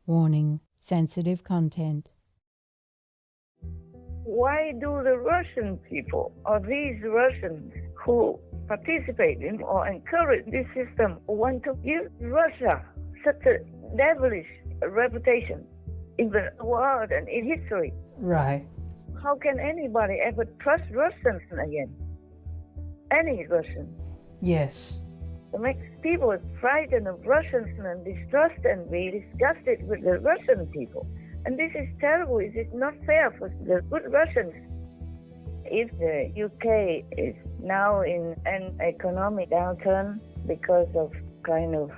Warning: sensitive content. Why do the Russian people, or these Russians who participate in or encourage this system, want to give Russia such a devilish reputation in the world and in history? Right. How can anybody ever trust Russians again? Any Russian? Yes. It makes people frightened of Russians and distrust and be disgusted with the Russian people. And this is terrible. It is not fair for the good Russians. If the UK is now in an economic downturn because of kind of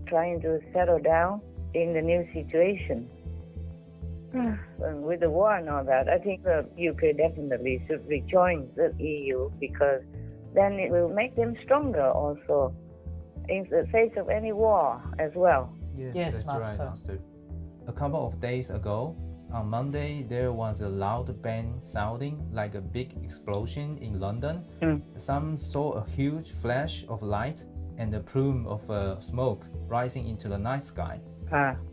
trying to settle down in the new situation, and with the war and all that, I think the UK definitely should rejoin the EU, because then it will make them stronger also in the face of any war as well. Yes, Yes, that's Master. right, Master. A couple of days ago, on Monday, there was a loud bang sounding like a big explosion in London. Some saw a huge flash of light and a plume of smoke rising into the night sky.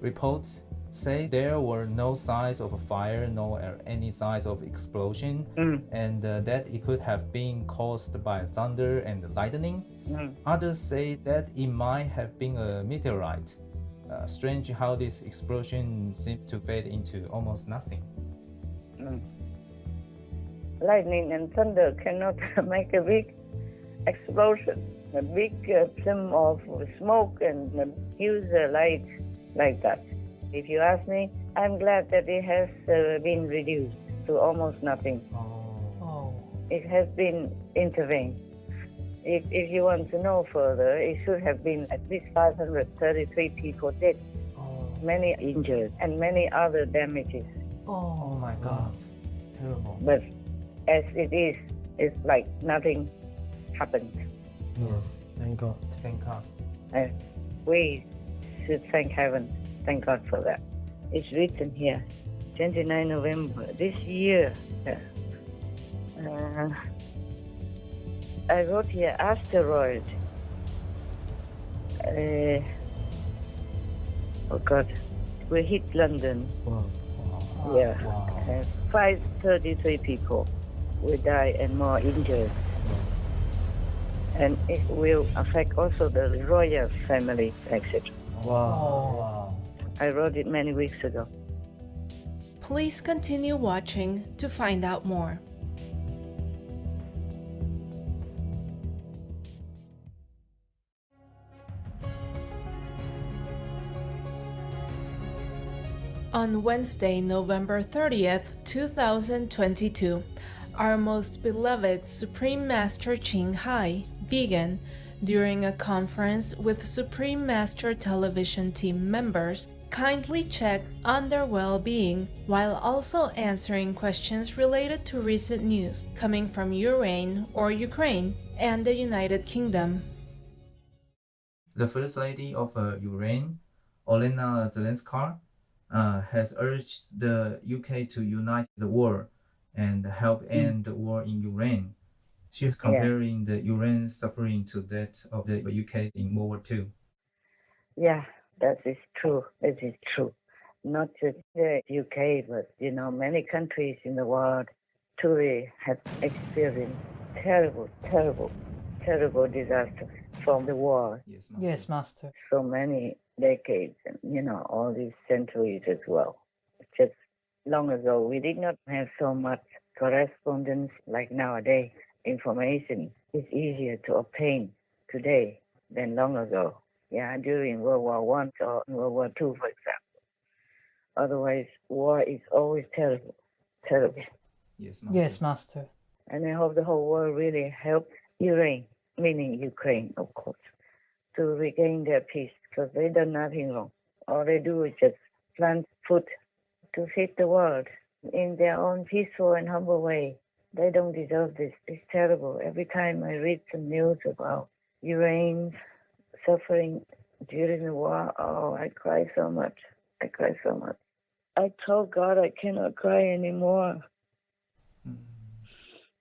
Reports say there were no signs of a fire nor any signs of explosion, and that it could have been caused by thunder and lightning. Others say that it might have been a meteorite. Strange how this explosion seems to fade into almost nothing. Lightning and thunder cannot make a big explosion, a big plume of smoke and a huge light like that. If you ask me, I'm glad that it has been reduced to almost nothing. Oh. It has been intervened. If you want to know further, it should have been at least 533 people dead, many injured, and many other damages. Oh my God, terrible. But as it is, it's like nothing happened. Yes, Thank God. thank God. And we should thank heaven. Thank God for that. It's written here, 29 November this year. I wrote here, asteroid. Oh God, we hit London. Wow. Yeah. Wow. 533 people will die and more injured. And it will affect also the royal family, etc. Wow. I wrote it many weeks ago. Please continue watching to find out more. On Wednesday, November 30th, 2022, our most beloved Supreme Master Ching Hai, vegan, during a conference with Supreme Master Television team members, kindly checked on their well-being while also answering questions related to recent news coming from Ukraine and the United Kingdom. The First Lady of Ukraine, Olena Zelenska, has urged the UK to unite the world and help end the war in Ukraine. She's comparing the Ukraine suffering to that of the UK in World War II. Yeah, that is true. It is true. Not just the UK, but many countries in the world truly have experienced terrible disasters from the war. Yes, Yes, Master. So many decades and all these centuries as well. Just long ago, we did not have so much correspondence like nowadays. Information is easier to obtain today than long ago. Yeah, during World War I or World War II, for example. Otherwise, war is always terrible. Yes, Yes, Master. And I hope the whole world really helps Ukraine, meaning Ukraine, of course, to regain their peace, because they done nothing wrong. All they do is just plant food to feed the world in their own peaceful and humble way. They don't deserve this. It's terrible. Every time I read some news about Ukraine suffering during the war, I cry so much. I told God I cannot cry anymore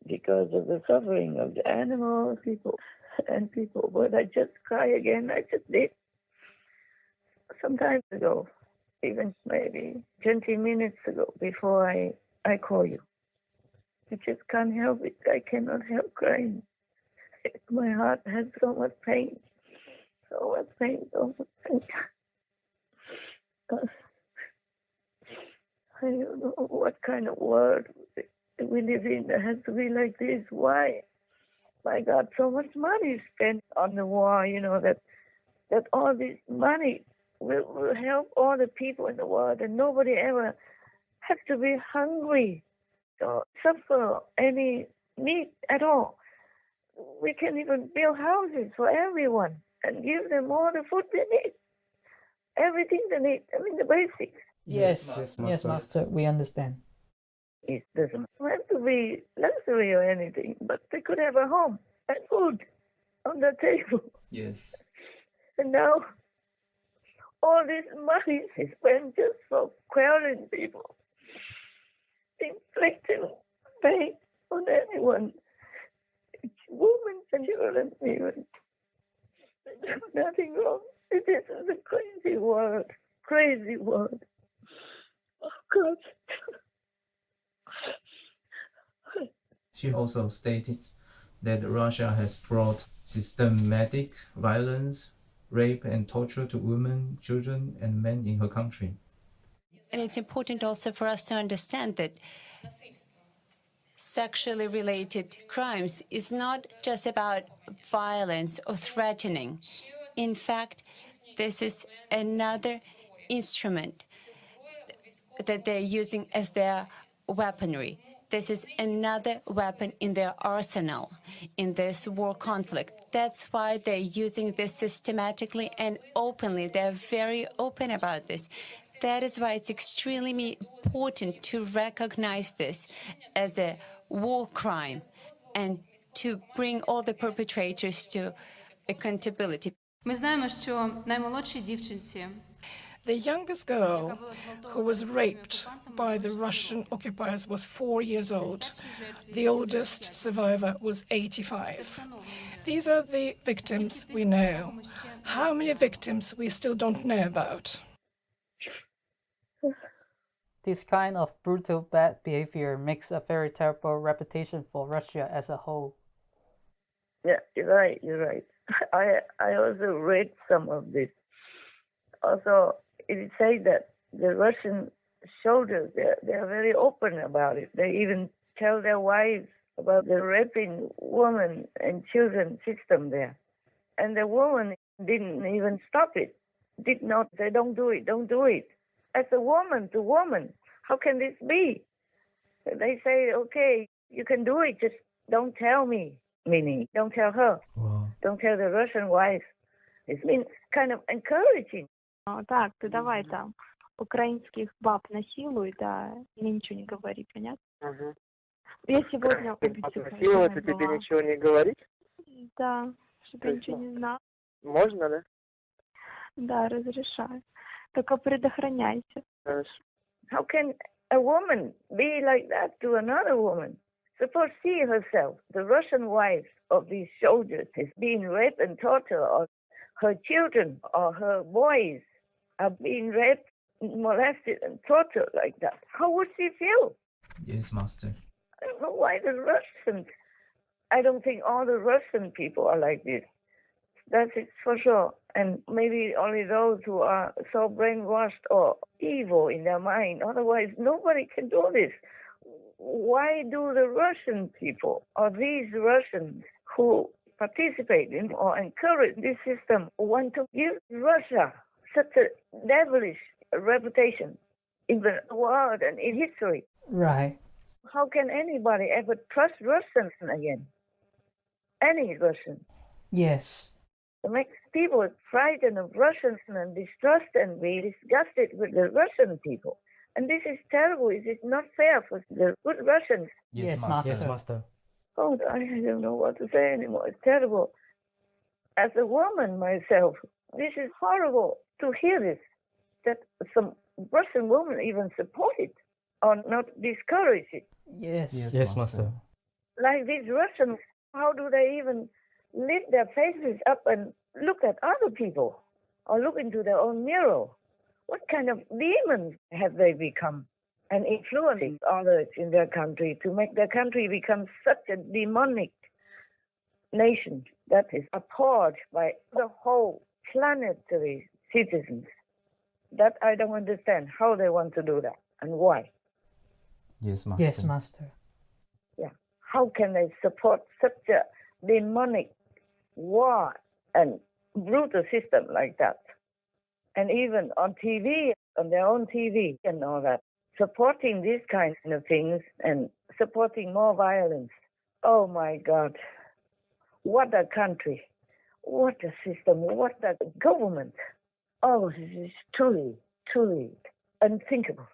because of the suffering of the animals, people, but I just cry again. I just did some time ago. even maybe 20 minutes ago before I call you. I just can't help it. I cannot help crying. My heart has so much pain. So much pain, so much pain. I don't know what kind of world we live in that has to be like this. Why? My God, so much money is spent on the war, that all this money will help all the people in the world, and nobody ever has to be hungry or suffer any need at all. We can even build houses for everyone and give them all the food they need, everything they need. I mean, the basics. Yes, Master, we understand. It doesn't have to be luxury or anything, but they could have a home and food on the table. Yes. And now, all this money is spent just for quelling people, inflicting pain on anyone, women and children even. There's nothing wrong. This is a crazy world. Oh, God. She also stated that Russia has brought systematic violence, rape and torture to women, children and men in her country. And it's important also for us to understand that sexually related crimes is not just about violence or threatening. In fact, this is another instrument that they're using as their weaponry. This is another weapon in their arsenal in this war conflict. That's why they're using this systematically and openly. They're very open about this. That is why it's extremely important to recognize this as a war crime and to bring all the perpetrators to accountability. Ми знаємо, що наймолодшій дівчинці The youngest girl who was raped by the Russian occupiers was 4 years old. The oldest survivor was 85. These are the victims we know. How many victims we still don't know about? This kind of brutal bad behavior makes a very terrible reputation for Russia as a whole. Yeah, you're right. I also read some of this. Also, it says that the Russian soldiers, they're very open about it. They even tell their wives about the raping women and children system there. And the woman didn't even stop it. Did not say, don't do it. As a woman to woman, how can this be? They say, okay, you can do it, just don't tell me, meaning don't tell her. Wow. Don't tell the Russian wife. It's been kind of encouraging. Так, ты давай там украинских баб насилуй, да, мне ничего не говори, понятно? Ага. Я сегодня Насиловать и тебе ничего не говорить? Да, чтобы я ничего не знала. Можно, да? Да, разрешаю. Только предохраняйся. Хорошо. How can a woman be like that to another woman? Suppose she herself, the Russian wife of these soldiers, is being raped and tortured, or her children or her boys are being raped, molested, and tortured like that. How would she feel? Yes, Master. I don't know why the Russians. I don't think all the Russian people are like this. That's it for sure. And maybe only those who are so brainwashed or evil in their mind. Otherwise, nobody can do this. Why do the Russian people, or these Russians who participate in or encourage this system, want to give Russia such a devilish reputation in the world and in history? Right. How can anybody ever trust Russians again? Any Russian? Yes. It makes people frightened of Russians and distrust and be disgusted with the Russian people. And this is terrible. It is not fair for the good Russians. Yes, Master. Yes, Master. Oh, I don't know what to say anymore. It's terrible. As a woman myself, this is horrible to hear this, that some Russian women even support it or not discourage it. Yes. Yes, Master. Like these Russians, how do they even lift their faces up and look at other people or look into their own mirror? What kind of demons have they become? And influencing others in their country to make their country become such a demonic nation that is abhorred by the whole planetary citizens. That I don't understand how they want to do that and why. Yes, Master. Yes, Master. Yeah. How can they support such a demonic war and brutal system like that? And even on TV, on their own TV and all that, supporting these kinds of things and supporting more violence. Oh my God. What a country. What a system. What a government. Oh, this is truly, truly unthinkable.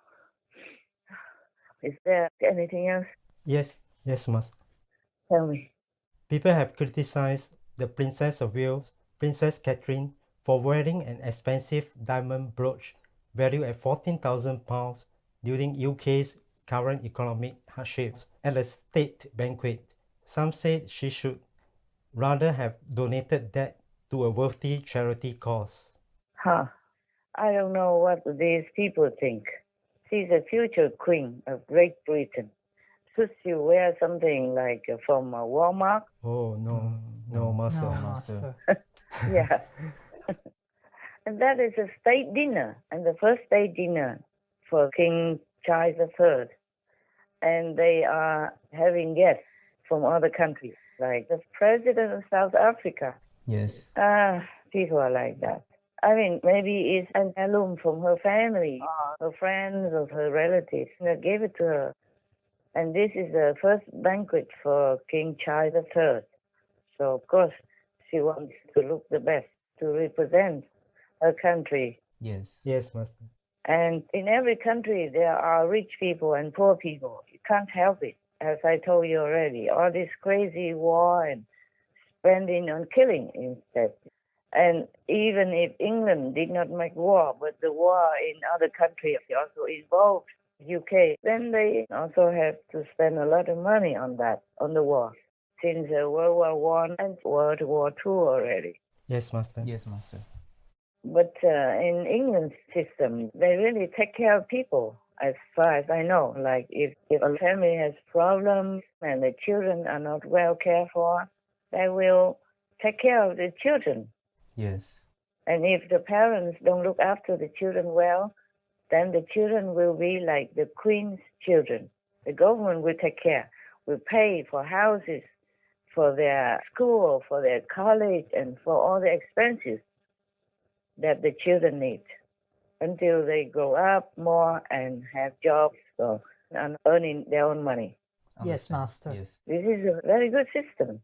Is there anything else? Yes, Master. Tell me. People have criticized the Princess of Wales, Princess Catherine, for wearing an expensive diamond brooch valued at £14,000 during UK's current economic hardships at a state banquet. Some say she should rather have donated that to a worthy charity cause. I don't know what these people think. She's a future queen of Great Britain. Should she wear something like from Walmart? Oh, no, Master. No, Master. Yeah. And that is a state dinner, and the first state dinner for King Charles III. And they are having guests from other countries, like the President of South Africa. Yes. People are like that. I mean, maybe it's an heirloom from her family, her friends, or her relatives that gave it to her. And this is the first banquet for King Charles III. So, of course, she wants to look the best, to represent her country. Yes. Yes, Master. And in every country, there are rich people and poor people. You can't help it. As I told you already, all this crazy war and spending on killing instead. And even if England did not make war, but the war in other countries also involved UK, then they also have to spend a lot of money on that, on the war, since World War I and World War II already. Yes, Master. Yes, Master. But in England's system, they really take care of people, as far as I know. Like if a family has problems and the children are not well cared for, they will take care of the children. Yes. And if the parents don't look after the children well, then the children will be like the Queen's children. The government will take care, will pay for houses, for their school, for their college, and for all the expenses that the children need until they grow up more and have jobs and earning their own money. Yes, Master. Yes. This is a very good system.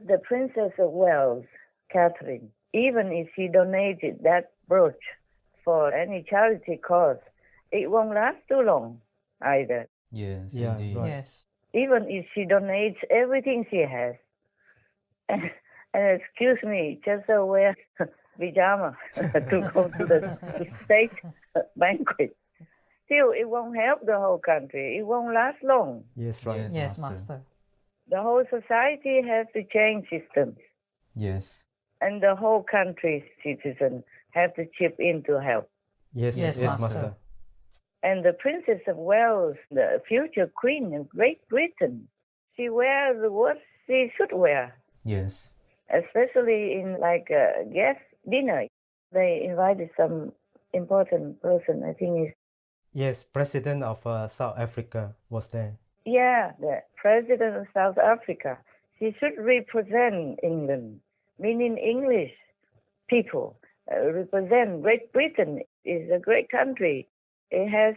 The Princess of Wales, Catherine, even if she donated that brooch for any charity cause, it won't last too long either. Yes, Yeah, indeed. right. Yes. Even if she donates everything she has, and excuse me, just wear pajama to go to the state banquet, still it won't help the whole country. It won't last long. Yes, right. Yes, Master. The whole society has to change systems, Yes. and the whole country's citizens have to chip in to help. Yes, Yes, yes, Master. Master. And the Princess of Wales, the future Queen of Great Britain, she wears what she should wear, Yes. especially in like a guest dinner. They invited some important person, I think is, Yes, President of South Africa was there. yeah, the President of South Africa. She should represent England, meaning English people, represent Great Britain. Is a great country. It has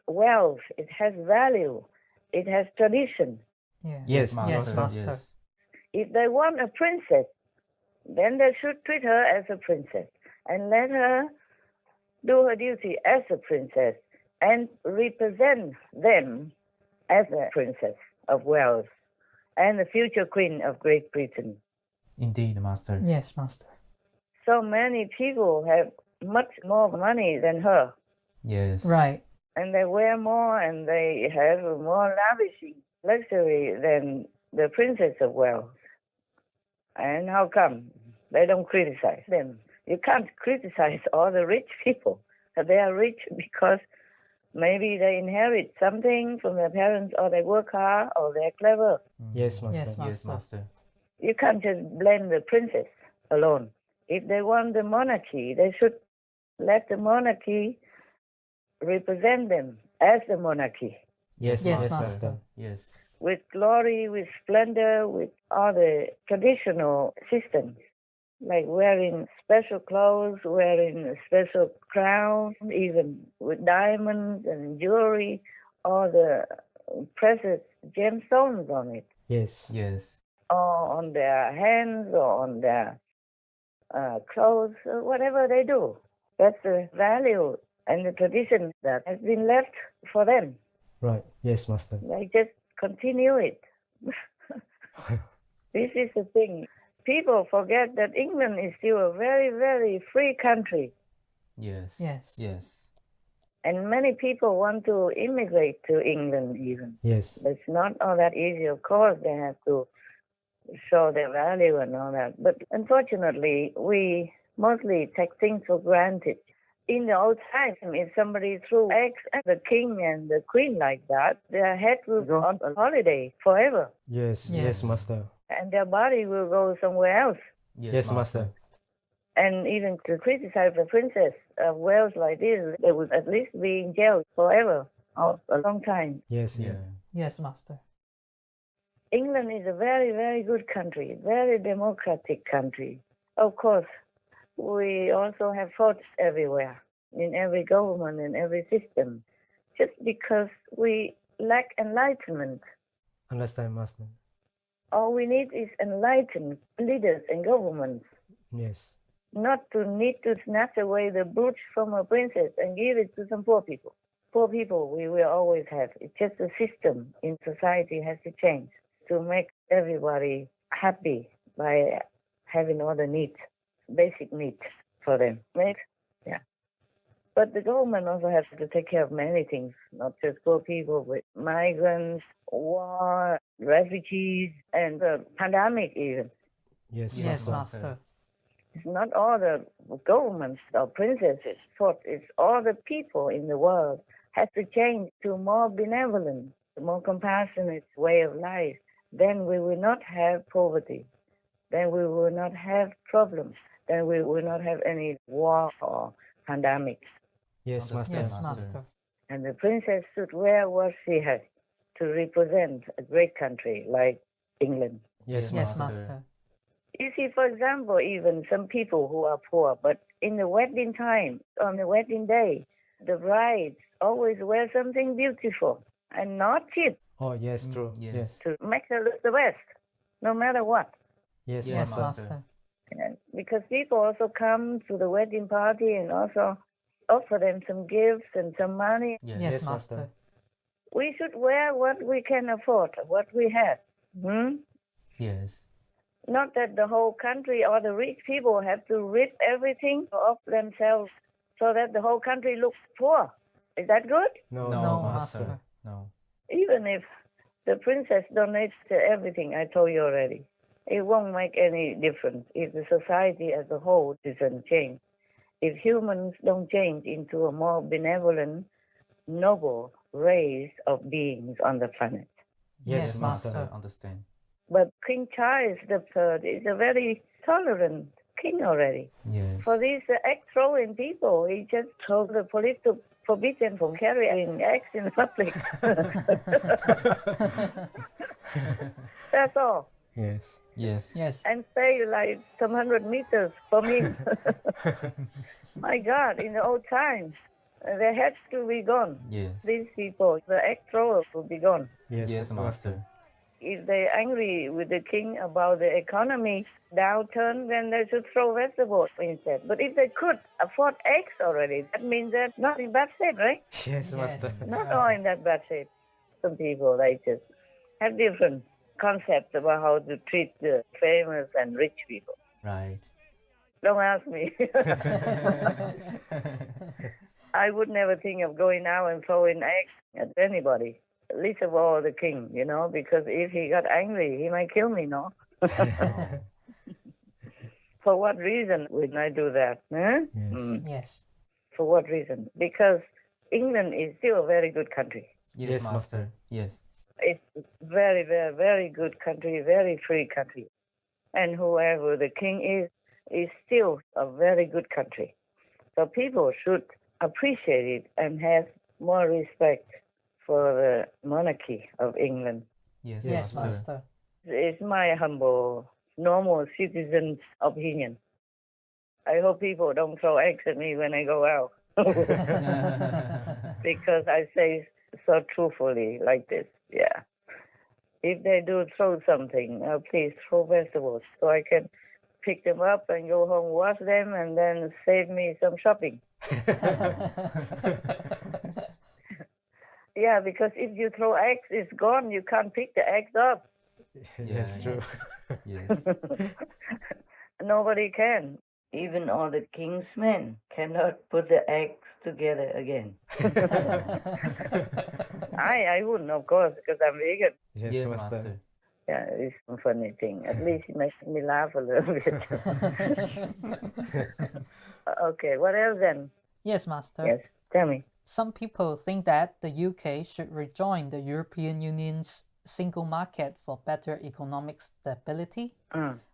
wealth, it has value, it has tradition. Yeah. Yes, Yes, Master. Yes. If they want a princess, then they should treat her as a princess and let her do her duty as a princess and represent them as a princess of Wales and the future Queen of Great Britain. Indeed, Master. Yes, Master. So many people have much more money than her, Yes. Right. and they wear more and they have more lavishing luxury than the Princess of Wales. And how come they don't criticize them? You can't criticize all the rich people. They are rich because maybe they inherit something from their parents, or they work hard, or they're clever. Yes, Master. Yes, Master. Yes, Master. You can't just blame the princess alone. If they want the monarchy, they should let the monarchy represent them as the monarchy. Yes, Yes, Master. Master. Yes. With glory, with splendor, with all the traditional systems, like wearing special clothes, wearing a special crown, even with diamonds and jewelry, all the precious gemstones on it, Yes. Yes. or on their hands, or on their clothes, whatever they do. That's the value and the tradition that has been left for them. Right. Yes, Master. They just continue it. This is the thing. People forget that England is still a very, very free country. Yes. Yes. Yes. And many people want to immigrate to England even. Yes. It's not all that easy. Of course, they have to show their value and all that. But unfortunately, we mostly take things for granted. In the old times, if somebody threw eggs at the king and the queen like that, their head will go on a holiday forever. Yes. Yes. Yes, Master. And their body will go somewhere else. Yes, Master. And even to criticize the princess of Wales like this, they would at least be in jail forever, or a long time. Yes. Yeah. Yeah. Yes, Master. England is a very, very good country, very democratic country. Of course, we also have faults everywhere, in every government, in every system, just because we lack enlightenment. Understand, Master. All we need is enlightened leaders and governments, Yes. not to need to snatch away the brooch from a princess and give it to some poor people. Poor people we will always have. It's just the system in society has to change to make everybody happy by having all the needs, basic needs for them, right? Yeah. But the government also has to take care of many things, not just poor people, but migrants, war, refugees, and the pandemic even. Yes, Yes, Master. Master. It's not all the governments or princesses' fault. It's all the people in the world has to change to a more benevolent, more compassionate way of life. Then we will not have poverty. Then we will not have problems. Then we will not have any war or pandemics. Yes, Master. Yes, Master. And the princess should wear what she has to represent a great country like England. Yes, Yes, Master. Master. You see, for example, even some people who are poor, but in the wedding time, on the wedding day, the brides always wear something beautiful and not cheap Oh, yes, true. Yes. to make her look the best, no matter what. Yes, Yes, Master. Master. And because people also come to the wedding party and also offer them some gifts and some money. Yes. Yes, Yes, Master. Master. We should wear what we can afford, what we have. Yes. Not that the whole country or the rich people have to rip everything off themselves so that the whole country looks poor. Is that good? No, No, Master. Master. No. Even if the princess donates to everything, I told you already, it won't make any difference if the society as a whole doesn't change. If humans don't change into a more benevolent, noble race of beings on the planet. Yes, Yes, Master. Master. Understand. But King Charles III is a very tolerant king already. Yes. For these egg-throwing people, he just told the police to forbid them from carrying eggs in public. That's all. Yes. Yes. Yes. And stay like some 100 meters from him. My God, in the old times, they had to be gone. Yes. These people, the egg throwers, will be gone. Yes, Yes, Master. If they're angry with the king about the economy downturn, then they should throw vegetables instead. But if they could afford eggs already, that means they're not in bad shape, right? Yes, Master. Not all in that bad shape. Some people, they just have different concepts about how to treat the famous and rich people. Right. Don't ask me. I would never think of going out and throwing eggs at anybody, least of all the king, because if he got angry, he might kill me, no? For what reason would I do that? Huh? Yes. Yes. For what reason? Because England is still a very good country. Yes, Master. Yes. It's very, very, very good country, very free country. And whoever the king is still a very good country. So people should appreciate it and have more respect for the monarchy of England. Yes, Yes, Master. Master. It's my humble, normal citizen's opinion. I hope people don't throw eggs at me when I go out. Because I say so truthfully like this, yeah. If they do throw something, please throw vegetables so I can pick them up and go home, wash them, and then save me some shopping. Yeah, because if you throw eggs, it's gone. You can't pick the eggs up. Yes, true. Yes. Nobody can. Even all the king's men cannot put the eggs together again. I wouldn't, of course, because I'm vegan. Yes, Master. Yeah, it's a funny thing. At least it makes me laugh a little bit. Okay, what else then? Yes, Master. Yes, tell me. Some people think that the UK should rejoin the European Union's single market for better economic stability.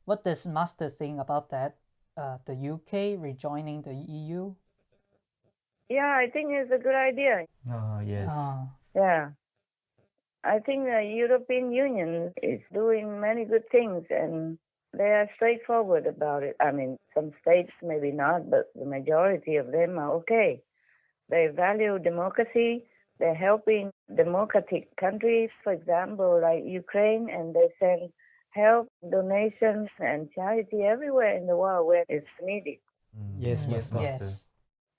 What does Master think about that? The UK rejoining the EU? Yeah, I think it's a good idea. Oh, yes. Yeah. I think the European Union is doing many good things and they are straightforward about it. I mean, some states maybe not, but the majority of them are okay. They value democracy. They're helping democratic countries, for example, like Ukraine, and they send help, donations, and charity everywhere in the world where it's needed. Yes, Yes, Master. Yes.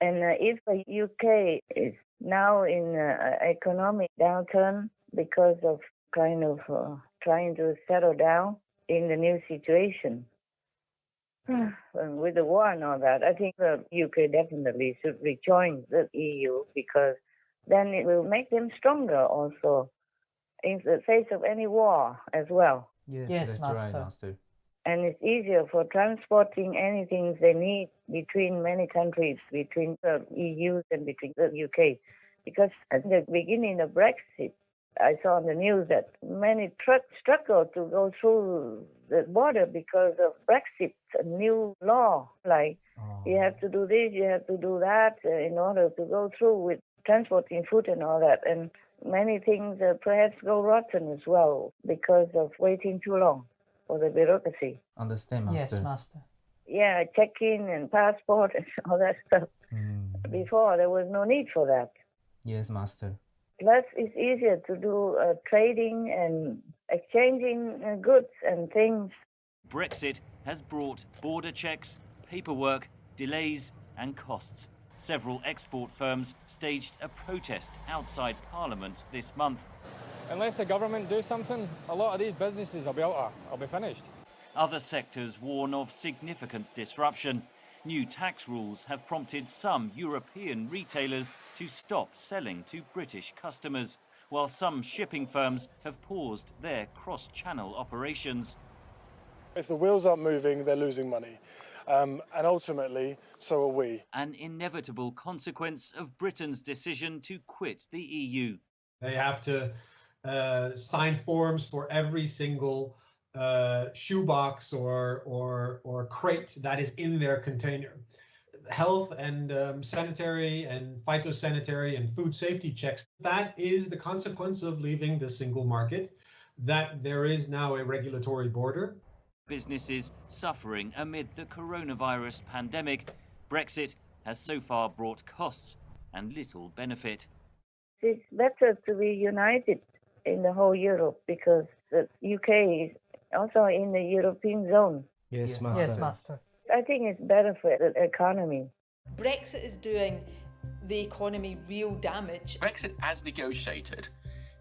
And if the UK is now in economic downturn because of kind of trying to settle down in the new situation, with the war and all that, I think the UK definitely should rejoin the EU because then it will make them stronger also in the face of any war as well. Yes, Yes, that's Master. right, Master. And it's easier for transporting anything they need between many countries, between the EU and between the UK. Because at the beginning of Brexit, I saw on the news that many trucks struggle to go through the border because of Brexit, a new law. Like you have to do this, you have to do that in order to go through with transporting food and all that. And many things perhaps go rotten as well because of waiting too long for the bureaucracy. Understand, Master. Yes, Master. Yeah, check-in and passport and all that stuff. Before, there was no need for that. Yes, Master. Plus, it's easier to do trading and exchanging goods and things. Brexit has brought border checks, paperwork, delays and costs. Several export firms staged a protest outside Parliament this month. Unless the government do something, a lot of these businesses will be finished. Other sectors warn of significant disruption. New tax rules have prompted some European retailers to stop selling to British customers, while some shipping firms have paused their cross-channel operations. If the wheels aren't moving, they're losing money. And ultimately, so are we. An inevitable consequence of Britain's decision to quit the EU. They have to sign forms for every single shoebox or crate that is in their container. Health and sanitary and phytosanitary and food safety checks. That is the consequence of leaving the single market, that there is now a regulatory border. Businesses suffering amid the coronavirus pandemic. Brexit has so far brought costs and little benefit. It's better to be united in the whole Europe because the UK is also in the European zone. Yes, Master. Yes, Master. I think it's better for the economy. Brexit is doing the economy real damage. Brexit, as negotiated,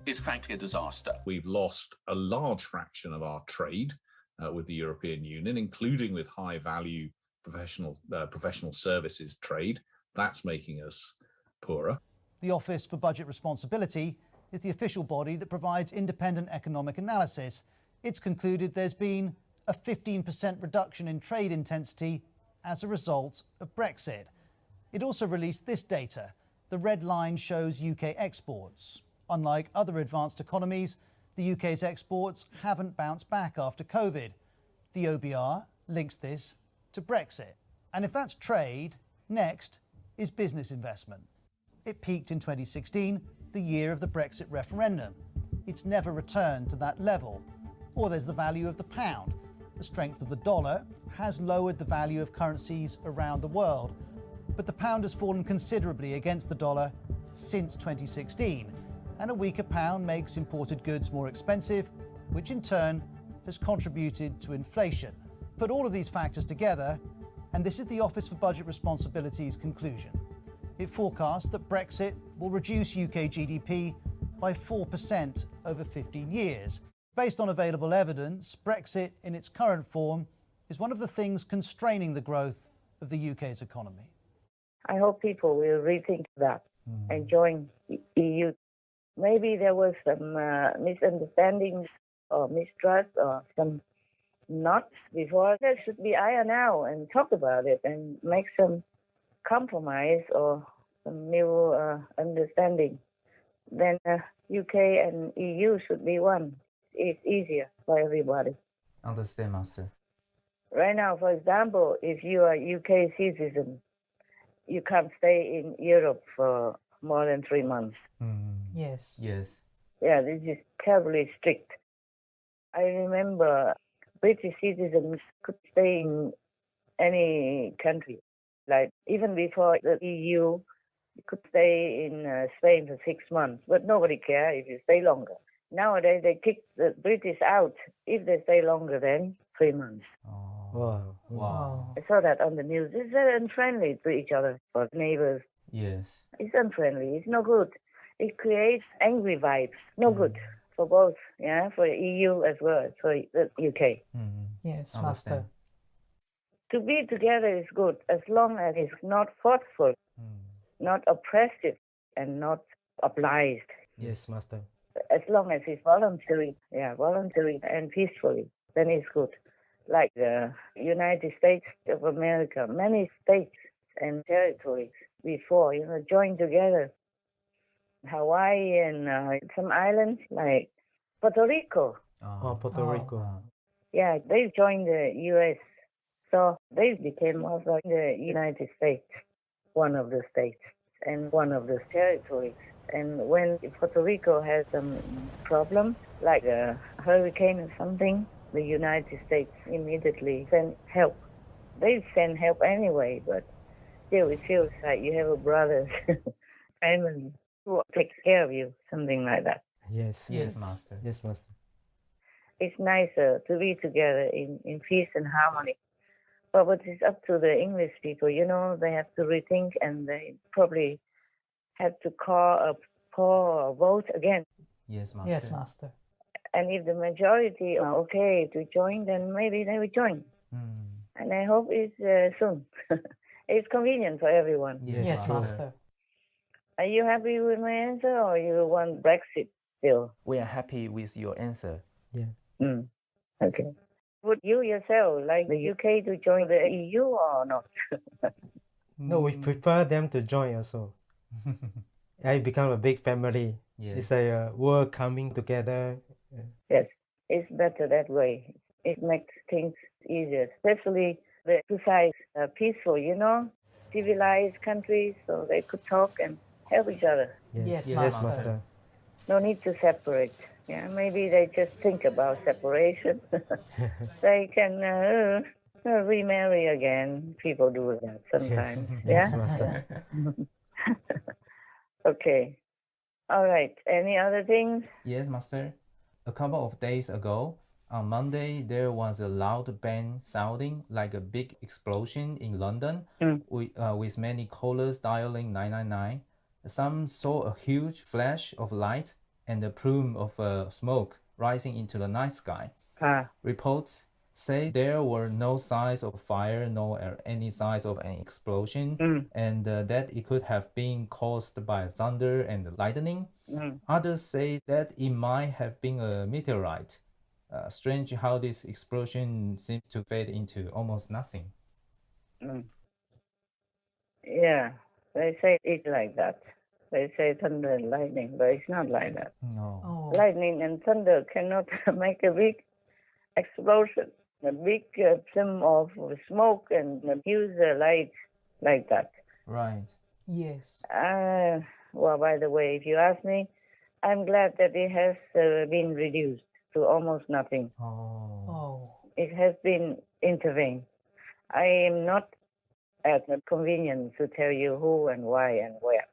is frankly a disaster. We've lost a large fraction of our trade with the European Union, including with high-value professional services trade. That's making us poorer. The Office for Budget Responsibility is the official body that provides independent economic analysis. It's concluded there's been a 15% reduction in trade intensity as a result of Brexit. It also released this data. The red line shows UK exports. Unlike other advanced economies, the UK's exports haven't bounced back after COVID. The OBR links this to Brexit. And if that's trade, next is business investment. It peaked in 2016, the year of the Brexit referendum. It's never returned to that level. Or there's the value of the pound. The strength of the dollar has lowered the value of currencies around the world. But the pound has fallen considerably against the dollar since 2016. And a weaker pound makes imported goods more expensive, which in turn has contributed to inflation. Put all of these factors together, and this is the Office for Budget Responsibility's conclusion. It forecasts that Brexit will reduce UK GDP by 4% over 15 years. Based on available evidence, Brexit in its current form is one of the things constraining the growth of the UK's economy. I hope people will rethink that and join the EU. Maybe there was some misunderstandings or mistrust or some knots before. That should be ironed out and talk about it and make some compromise or some new understanding. Then UK and EU should be one. It's easier for everybody. Understand, Master. Right now, for example, if you are a UK citizen, you can't stay in Europe for more than 3 months. Yes. Yes. Yeah, this is terribly strict. I remember British citizens could stay in any country. Like even before the EU, you could stay in Spain for 6 months, but nobody cared if you stay longer. Nowadays, they kick the British out if they stay longer than 3 months. Wow. I saw that on the news. It's very unfriendly to each other, for neighbors. Yes. It's unfriendly. It's no good. It creates angry vibes. No good for both, yeah, for the EU as well as for the UK. Yes, Master. To be together is good as long as it's not forceful, not oppressive, and not obliged. Yes, Master. As long as it's voluntary and peacefully, then it's good. Like the United States of America, many states and territories before, joined together. Hawaii and some islands like Puerto Rico. Puerto Rico. Yeah, they joined the U.S. So they became also the United States, one of the states and one of the territories. And when Puerto Rico has some problem, like a hurricane or something, the United States immediately send help. They send help anyway, but still it feels like you have a brother, family who takes care of you, something like that. Yes, Master. Yes, Master. It's nicer to be together in peace and harmony. But it's up to the English people, they have to rethink and they probably have to call a poll or vote again. Yes, Master. Yes, Master. And if the majority are okay to join, then maybe they will join. And I hope it's soon. It's convenient for everyone. Yes, Master. Are you happy with my answer or you want Brexit still? We are happy with your answer. Yeah. Okay. Would you yourself like the UK to join the EU or not? No, we prefer them to join also. It become a big family. Yes. It's a world coming together. Yes, it's better that way. It makes things easier, especially the two sides are peaceful, civilized countries, so they could talk and help each other. Yes, Master. Master. No need to separate. Yeah, maybe they just think about separation. They can remarry again. People do that sometimes. Yes, Master. Okay. All right. Any other things? Yes, Master. A couple of days ago, on Monday, there was a loud bang sounding like a big explosion in London, with many callers dialing 999. Some saw a huge flash of light and a plume of smoke rising into the night sky. Reports say there were no signs of fire nor any signs of an explosion, and that it could have been caused by thunder and lightning. Others say that it might have been a meteorite. Strange how this explosion seems to fade into almost nothing. Yeah, they say it's like that. They say thunder and lightning, but it's not like that. No. Oh. Lightning and thunder cannot make a big explosion, a big plume of smoke and a huge light like that. Right. Yes. Well, by the way, if you ask me, I'm glad that it has been reduced to almost nothing. Oh. It has been intervened. I am not at the convenience to tell you who and why and where.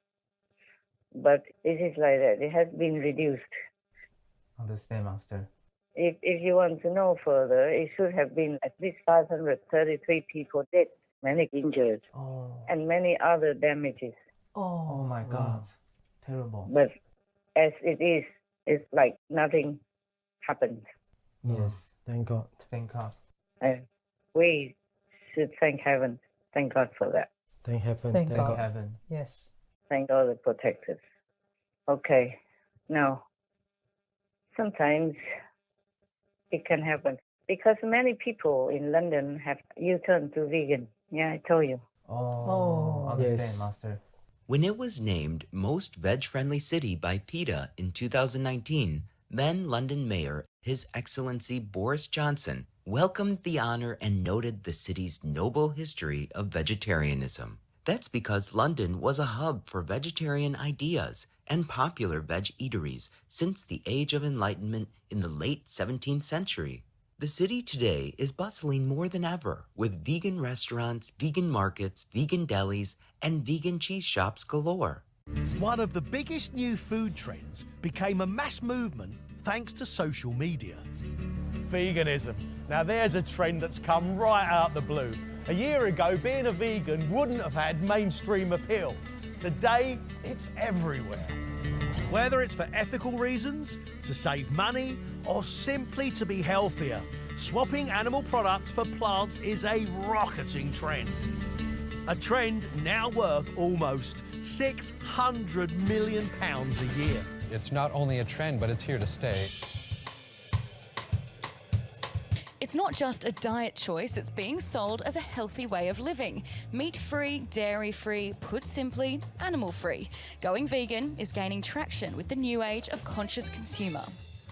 But it is like that. It has been reduced. Understand, Master. If you want to know further, it should have been at least 533 people dead, many injured, and many other damages. Oh my God. Terrible. But as it is, it's like nothing happened. Yes. Thank God. Thank God. We should thank heaven. Thank God for that. Thank heaven. Thank Thank God. heaven. Yes. Thank all the protectors. Okay. Now, sometimes it can happen because many people in London have U-turned to vegan. Yeah, I told you. Understand, yes. Master. When it was named Most Veg-Friendly City by PETA in 2019, then London Mayor, His Excellency Boris Johnson, welcomed the honor and noted the city's noble history of vegetarianism. That's because London was a hub for vegetarian ideas and popular veg eateries since the Age of Enlightenment in the late 17th century. The city today is bustling more than ever with vegan restaurants, vegan markets, vegan delis, and vegan cheese shops galore. One of the biggest new food trends became a mass movement thanks to social media. Veganism. Now there's a trend that's come right out the blue. A year ago, being a vegan wouldn't have had mainstream appeal. Today, it's everywhere. Whether it's for ethical reasons, to save money, or simply to be healthier, swapping animal products for plants is a rocketing trend. A trend now worth almost £600 million a year. It's not only a trend, but it's here to stay. It's not just a diet choice, it's being sold as a healthy way of living. Meat-free, dairy-free, put simply, animal-free. Going vegan is gaining traction with the new age of conscious consumer.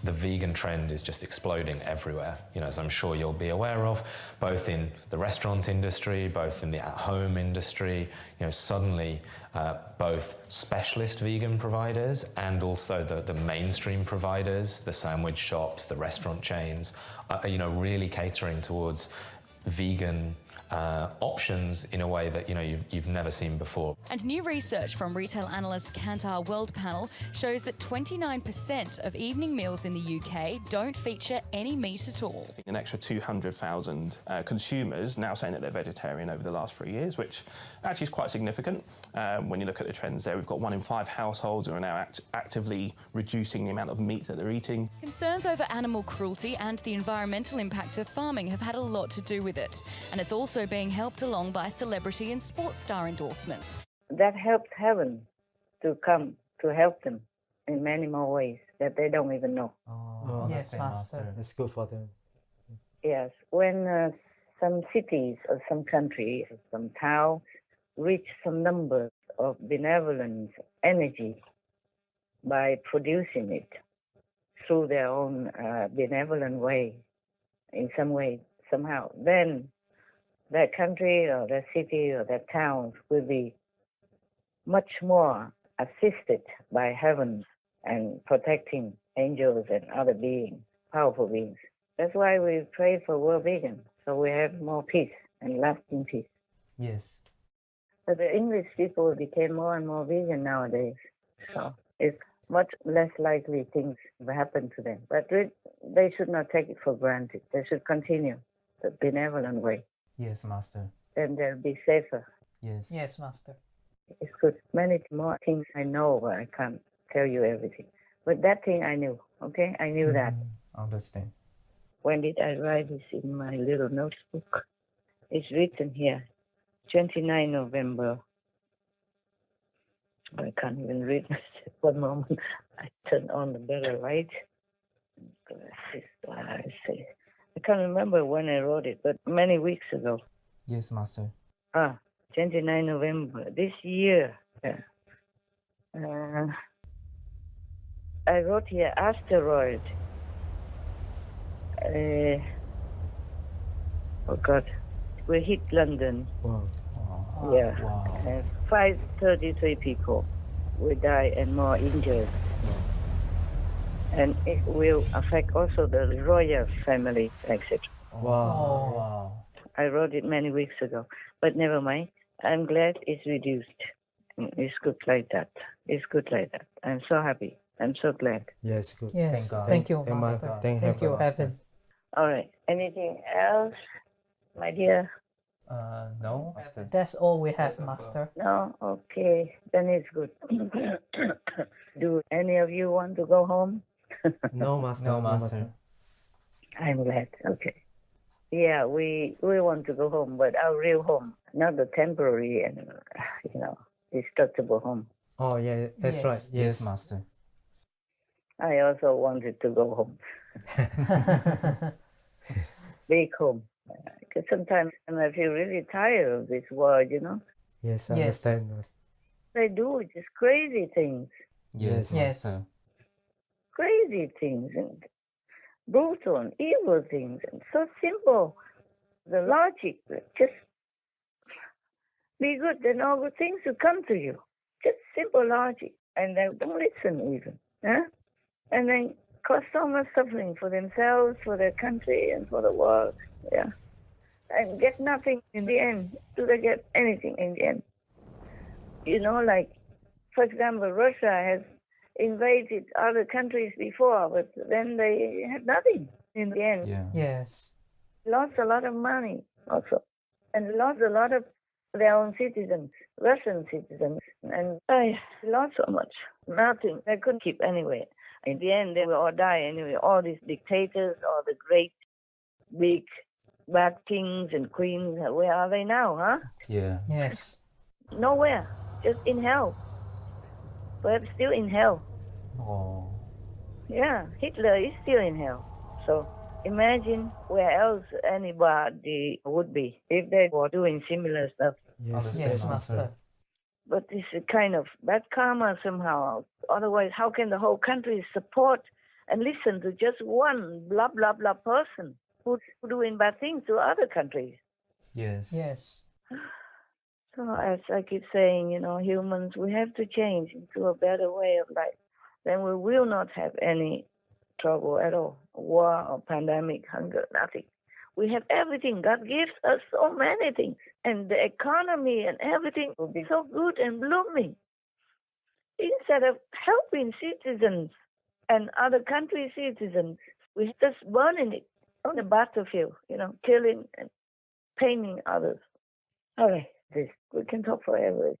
The vegan trend is just exploding everywhere, as I'm sure you'll be aware of, both in the restaurant industry, both in the at-home industry. Suddenly both specialist vegan providers and also the mainstream providers, the sandwich shops, the restaurant chains, are really catering towards vegan options in a way that you've never seen before. And new research from retail analyst Kantar World Panel shows that 29% of evening meals in the UK don't feature any meat at all. An extra 200,000 consumers now saying that they're vegetarian over the last 3 years, which actually is quite significant. When you look at the trends there, we've got 1 in 5 households who are now actively reducing the amount of meat that they're eating. Concerns over animal cruelty and the environmental impact of farming have had a lot to do with it. And it's also being helped along by celebrity and sports star endorsements. That helped heaven to come to help them in many more ways that they don't even know. Yes, Master. It's good for them. Yes. When some cities or some countries or some town reach some numbers of benevolent energy by producing it through their own benevolent way, in some way, somehow, then that country or that city or that town will be much more assisted by heaven and protecting angels and other beings, powerful beings. That's why we pray for world vegan, so we have more peace and lasting peace. Yes. But the English people became more and more vegan nowadays, so it's much less likely things will happen to them. But they should not take it for granted. They should continue the benevolent way. Yes, Master. Then they'll be safer. Yes. Yes, Master. It's good. Many more things I know, but I can't tell you everything. But that thing I knew, okay? I knew that. Understand. When did I write this in my little notebook? It's written here, 29 November. I can't even read. One moment. I turn on the better light. I can't remember when I wrote it, but many weeks ago. Yes, Master. 29 November this year. I wrote here asteroid. Oh God, we hit London. Wow. Yeah. Wow. 533 people will die and more injured. And it will affect also the royal family, etc. Wow. Wow. I wrote it many weeks ago, but never mind. I'm glad it's reduced. It's good like that. It's good like that. I'm so happy. I'm so glad. Yes, good. Yes, thank you, Master. Thank you, Heaven. All right. Anything else, my dear? No, Master. That's all we have, Master. No? Okay. Then it's good. Do any of you want to go home? No, Master. No, Master. I'm glad. Okay. Yeah, we want to go home, but our real home, not the temporary and, destructible home. Oh, yeah, that's right. Yes, Master. I also wanted to go home. Big home. Because sometimes I feel really tired of this world, Yes, I understand, Master. They do just crazy things. Yes, Master. Crazy things and brutal and evil things and so simple. The logic, just be good, then all good things will come to you. Just simple logic. And they don't listen even. Huh? And then cause so much suffering for themselves, for their country, and for the world. Yeah. And get nothing in the end. Do they get anything in the end? Like, for example, Russia has invaded other countries before, but then they had nothing in the end. Yeah. Yes. Lost a lot of money also. And lost a lot of their own citizens, Russian citizens. And they lost so much. Nothing. They couldn't keep anyway. In the end, they will all die anyway. All these dictators, all the great, big, bad kings and queens, where are they now, huh? Yeah. Yes. Nowhere. Just in hell. Perhaps still in hell. Oh. Yeah, Hitler is still in hell. So imagine where else anybody would be if they were doing similar stuff. Yes, Master. But it's a kind of bad karma somehow. Otherwise, how can the whole country support and listen to just one blah, blah, blah person who's doing bad things to other countries? Yes. Yes. So as I keep saying, humans, we have to change into a better way of life. Then we will not have any trouble at all. War or pandemic, hunger, nothing. We have everything. God gives us so many things. And the economy and everything will be so good and blooming. Instead of helping citizens and other country citizens, we're just burning it on the battlefield, killing and painting others. All right, we can talk forever.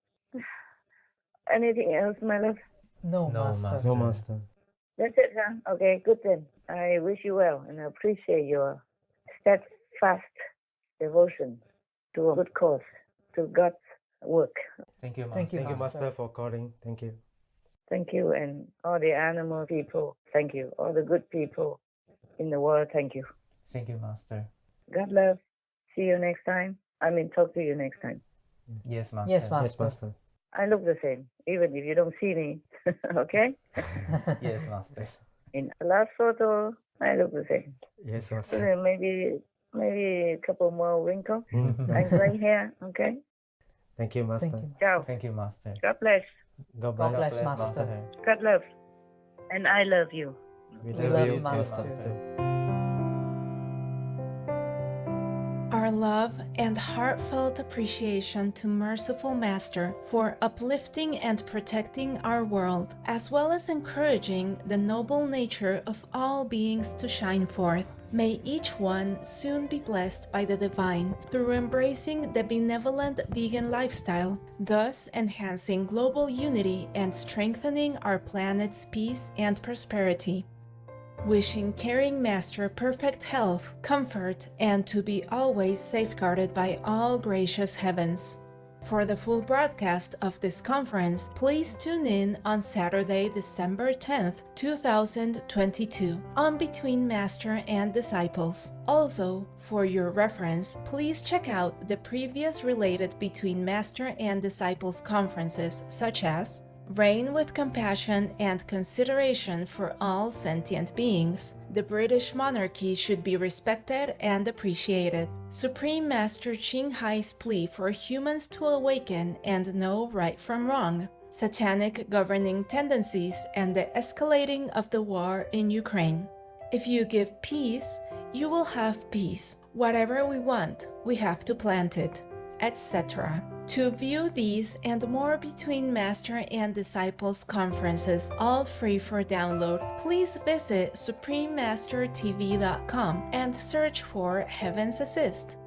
Anything else, my love? No, Master. No, Master. That's it, huh? Okay, good then. I wish you well and I appreciate your steadfast devotion to a good cause, to God's work. Thank you, Master. Thank you, Master, for calling. Thank you. Thank you, and all the animal people, thank you. All the good people in the world, thank you. Thank you, Master. God love. See you next time. Talk to you next time. Yes, Master. Yes, Master. Yes, Master. I look the same, even if you don't see me. Okay? Yes, Master. In the last photo, I look the same. Yes, So Master. then maybe a couple more wrinkles and gray hair. Okay? Thank you, Master. Thank you. Ciao. Thank you, Master. God bless. God God bless. bless, Master. God love. And I love you. We We love love you, you, too, Master. Master. Our love and heartfelt appreciation to Merciful Master for uplifting and protecting our world, as well as encouraging the noble nature of all beings to shine forth. May each one soon be blessed by the divine through embracing the benevolent vegan lifestyle, thus enhancing global unity and strengthening our planet's peace and prosperity. Wishing caring Master perfect health, comfort, and to be always safeguarded by all gracious heavens. For the full broadcast of this conference, please tune in on Saturday, December 10th, 2022 on Between Master and Disciples. Also, for your reference, please check out the previous related Between Master and Disciples conferences such as Reign with Compassion and Consideration for All Sentient Beings. The British monarchy should be respected and appreciated. Supreme Master Ching Hai's plea for humans to awaken and know right from wrong. Satanic governing tendencies and the escalating of the war in Ukraine. If you give peace, you will have peace. Whatever we want, we have to plant it, etc. To view these and more Between Master and Disciples conferences, all free for download, please visit suprememastertv.com and search for Heaven's Assist.